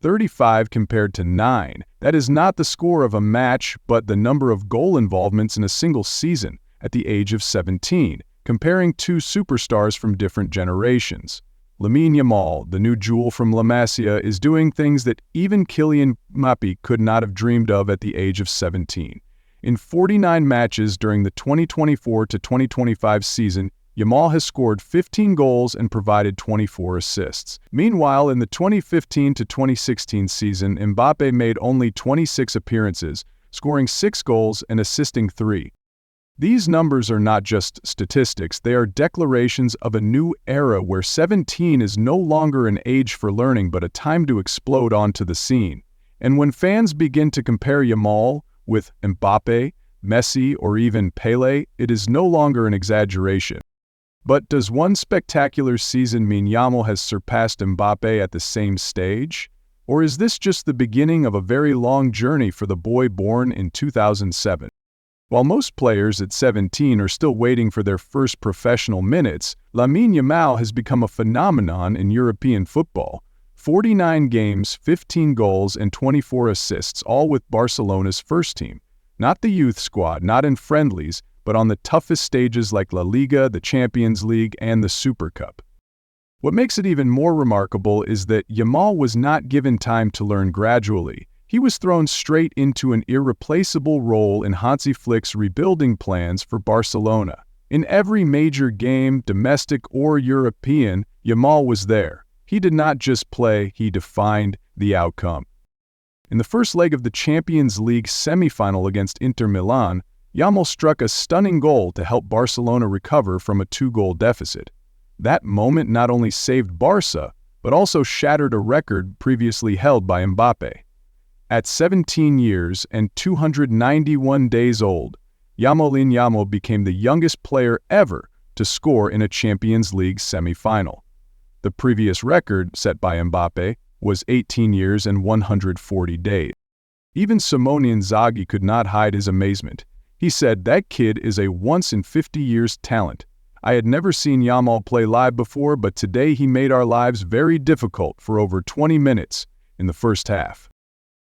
35 compared to 9. That is not the score of a match, but the number of goal involvements in a single season at the age of 17, comparing two superstars from different generations. Lamine Yamal, the new jewel from La Masia, is doing things that even Kylian Mbappé could not have dreamed of at the age of 17. In 49 matches during the 2024-2025 season, Yamal has scored 15 goals and provided 24 assists. Meanwhile, in the 2015-2016 season, Mbappé made only 26 appearances, scoring 6 goals and assisting 3. These numbers are not just statistics, they are declarations of a new era where 17 is no longer an age for learning but a time to explode onto the scene. And when fans begin to compare Yamal with Mbappe, Messi, or even Pelé, it is no longer an exaggeration. But does one spectacular season mean Yamal has surpassed Mbappe at the same stage? Or is this just the beginning of a very long journey for the boy born in 2007? While most players at 17 are still waiting for their first professional minutes, Lamine Yamal has become a phenomenon in European football. 49 games, 15 goals, and 24 assists, all with Barcelona's first team. Not the youth squad, not in friendlies, but on the toughest stages like La Liga, the Champions League, and the Super Cup. What makes it even more remarkable is that Yamal was not given time to learn gradually. He was thrown straight into an irreplaceable role in Hansi Flick's rebuilding plans for Barcelona. In every major game, domestic or European, Yamal was there. He did not just play, he defined the outcome. In the first leg of the Champions League semi-final against Inter Milan, Yamal struck a stunning goal to help Barcelona recover from a 2-goal deficit. That moment not only saved Barca, but also shattered a record previously held by Mbappe. At 17 years and 291 days old, Lamine Yamal became the youngest player ever to score in a Champions League semi-final. The previous record, set by Mbappe, was 18 years and 140 days. Even Simone Inzaghi could not hide his amazement. He said, "That kid is a once-in-50-years talent. I had never seen Yamal play live before, but today he made our lives very difficult for over 20 minutes in the first half."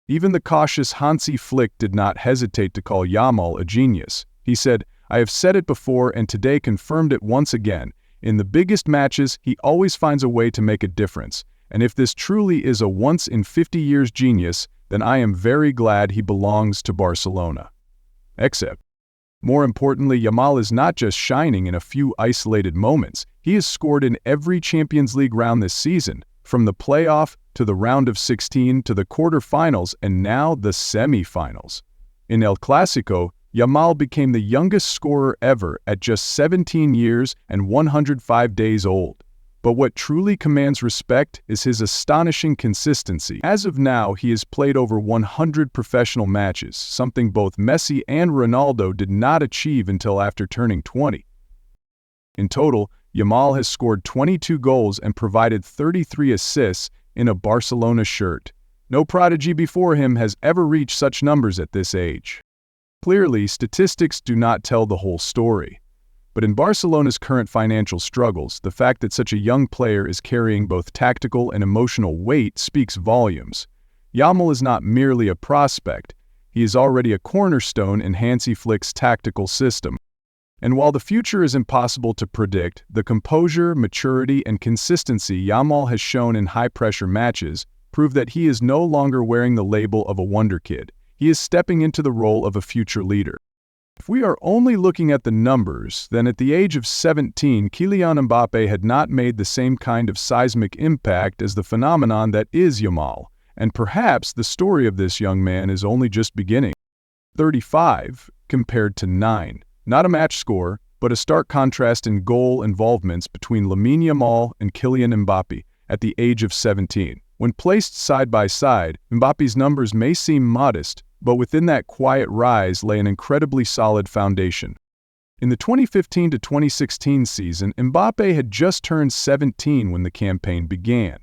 Even the cautious Hansi Flick did not hesitate to call Yamal a genius. He said, "I have said it before and today confirmed it once again. In the biggest matches, he always finds a way to make a difference. And if this truly is a once-in-50-years genius, then I am very glad he belongs to Barcelona." Except, more importantly, Yamal is not just shining in a few isolated moments. He has scored in every Champions League round this season, from the playoff to the round of 16 to the quarterfinals and now the semi-finals. In El Clasico, Yamal became the youngest scorer ever at just 17 years and 105 days old. But what truly commands respect is his astonishing consistency. As of now, he has played over 100 professional matches, something both Messi and Ronaldo did not achieve until after turning 20. In total, Yamal has scored 22 goals and provided 33 assists in a Barcelona shirt. No prodigy before him has ever reached such numbers at this age. Clearly, statistics do not tell the whole story. But in Barcelona's current financial struggles, the fact that such a young player is carrying both tactical and emotional weight speaks volumes. Yamal is not merely a prospect, he is already a cornerstone in Hansi Flick's tactical system. And while the future is impossible to predict, the composure, maturity, and consistency Yamal has shown in high-pressure matches prove that he is no longer wearing the label of a wonderkid. He is stepping into the role of a future leader. If we are only looking at the numbers, then at the age of 17, Kylian Mbappé had not made the same kind of seismic impact as the phenomenon that is Yamal, and perhaps the story of this young man is only just beginning. 35 compared to 9. Not a match score, but a stark contrast in goal involvements between Lamine Yamal and Kylian Mbappé at the age of 17. When placed side by side, Mbappe's numbers may seem modest, but within that quiet rise lay an incredibly solid foundation. In the 2015-2016 season, Mbappé had just turned 17 when the campaign began.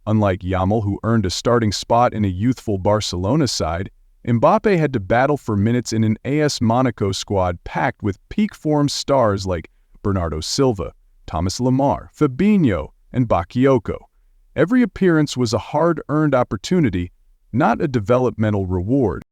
Unlike Yamal, who earned a starting spot in a youthful Barcelona side, Mbappé had to battle for minutes in an AS Monaco squad packed with peak-form stars like Bernardo Silva, Thomas Lemar, Fabinho, and Bakayoko. Every appearance was a hard-earned opportunity, not a developmental reward.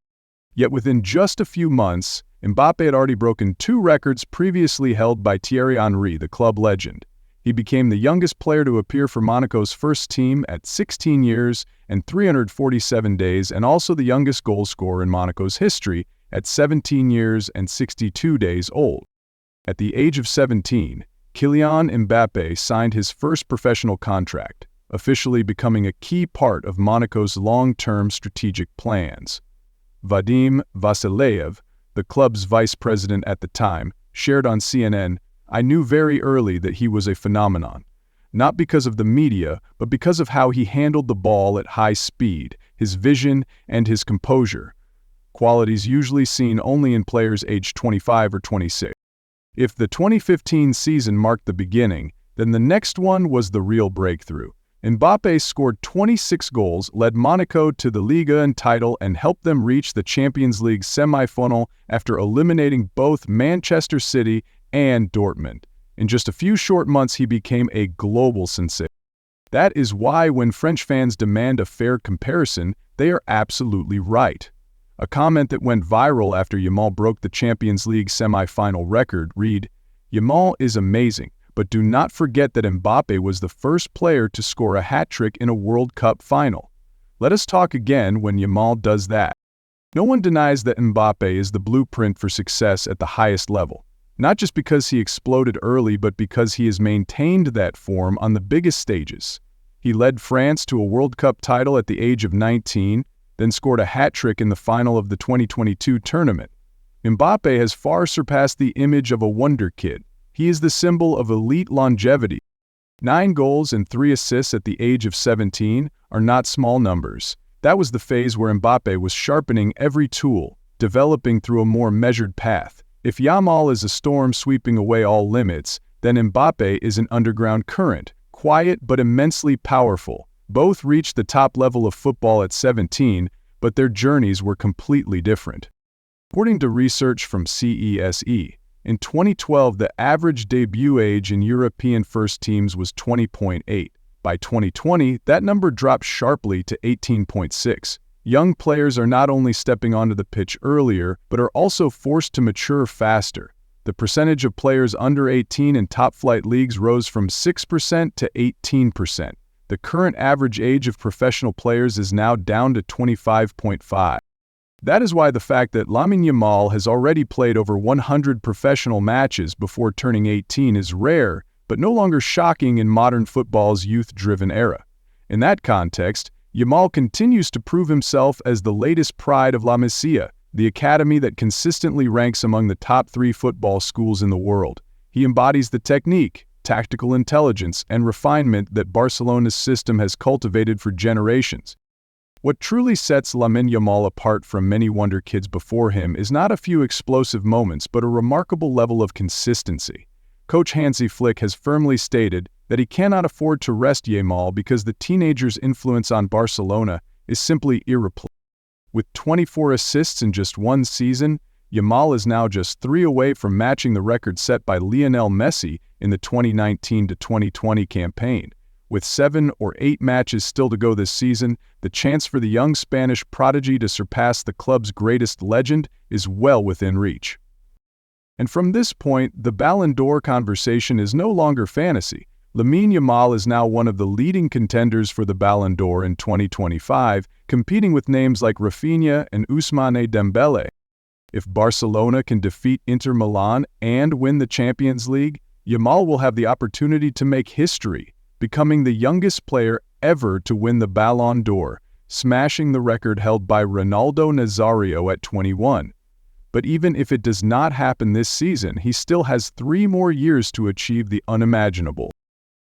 Yet within just a few months, Mbappe had already broken 2 records previously held by Thierry Henry, the club legend. He became the youngest player to appear for Monaco's first team at 16 years and 347 days, and also the youngest goal scorer in Monaco's history at 17 years and 62 days old. At the age of 17, Kylian Mbappé signed his first professional contract, officially becoming a key part of Monaco's long-term strategic plans. Vadim Vasilev, the club's vice president at the time, shared on CNN, "I knew very early that he was a phenomenon. Not because of the media, but because of how he handled the ball at high speed, his vision, and his composure. Qualities usually seen only in players aged 25 or 26. If the 2015 season marked the beginning, then the next one was the real breakthrough. Mbappé scored 26 goals, led Monaco to the Liga and title, and helped them reach the Champions League semi-final after eliminating both Manchester City and Dortmund. In just a few short months, he became a global sensation. That is why when French fans demand a fair comparison, they are absolutely right. A comment that went viral after Yamal broke the Champions League semi-final record read, "Yamal is amazing, but do not forget that Mbappe was the first player to score a hat-trick in a World Cup final. Let us talk again when Yamal does that." No one denies that Mbappe is the blueprint for success at the highest level. Not just because he exploded early, but because he has maintained that form on the biggest stages. He led France to a World Cup title at the age of 19, then scored a hat-trick in the final of the 2022 tournament. Mbappe has far surpassed the image of a wonderkid. He is the symbol of elite longevity. 9 goals and 3 assists at the age of 17 are not small numbers. That was the phase where Mbappe was sharpening every tool, developing through a more measured path. If Yamal is a storm sweeping away all limits, then Mbappe is an underground current, quiet but immensely powerful. Both reached the top level of football at 17, but their journeys were completely different. According to research from CESE, in 2012, the average debut age in European first teams was 20.8. By 2020, that number dropped sharply to 18.6. Young players are not only stepping onto the pitch earlier, but are also forced to mature faster. The percentage of players under 18 in top-flight leagues rose from 6% to 18%. The current average age of professional players is now down to 25.5. That is why the fact that Lamine Yamal has already played over 100 professional matches before turning 18 is rare, but no longer shocking in modern football's youth-driven era. In that context, Yamal continues to prove himself as the latest pride of La Masia, the academy that consistently ranks among the top 3 football schools in the world. He embodies the technique, tactical intelligence, and refinement that Barcelona's system has cultivated for generations. What truly sets Lamine Yamal apart from many wonderkids before him is not a few explosive moments, but a remarkable level of consistency. Coach Hansi Flick has firmly stated that he cannot afford to rest Yamal because the teenager's influence on Barcelona is simply irreplaceable. With 24 assists in just one season, Yamal is now just 3 away from matching the record set by Lionel Messi in the 2019-2020 campaign. With 7 or 8 matches still to go this season, the chance for the young Spanish prodigy to surpass the club's greatest legend is well within reach. And from this point, the Ballon d'Or conversation is no longer fantasy. Lamine Yamal is now one of the leading contenders for the Ballon d'Or in 2025, competing with names like Rafinha and Ousmane Dembele. If Barcelona can defeat Inter Milan and win the Champions League, Yamal will have the opportunity to make history, becoming the youngest player ever to win the Ballon d'Or, smashing the record held by Ronaldo Nazario at 21. But even if it does not happen this season, he still has 3 more years to achieve the unimaginable.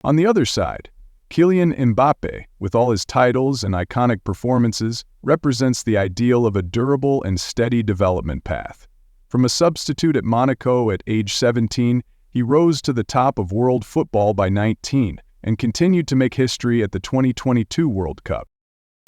On the other side, Kylian Mbappé, with all his titles and iconic performances, represents the ideal of a durable and steady development path. From a substitute at Monaco at age 17, he rose to the top of world football by 19 and continued to make history at the 2022 World Cup.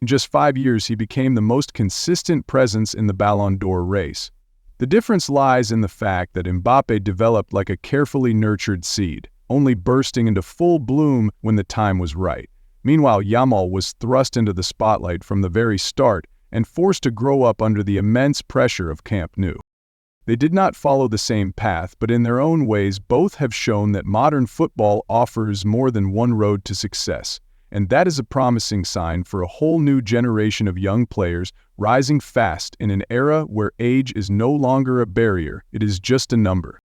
In just 5 years, he became the most consistent presence in the Ballon d'Or race. The difference lies in the fact that Mbappé developed like a carefully nurtured seed, only bursting into full bloom when the time was right. Meanwhile, Yamal was thrust into the spotlight from the very start and forced to grow up under the immense pressure of Camp Nou. They did not follow the same path, but in their own ways both have shown that modern football offers more than one road to success, and that is a promising sign for a whole new generation of young players rising fast in an era where age is no longer a barrier, it is just a number.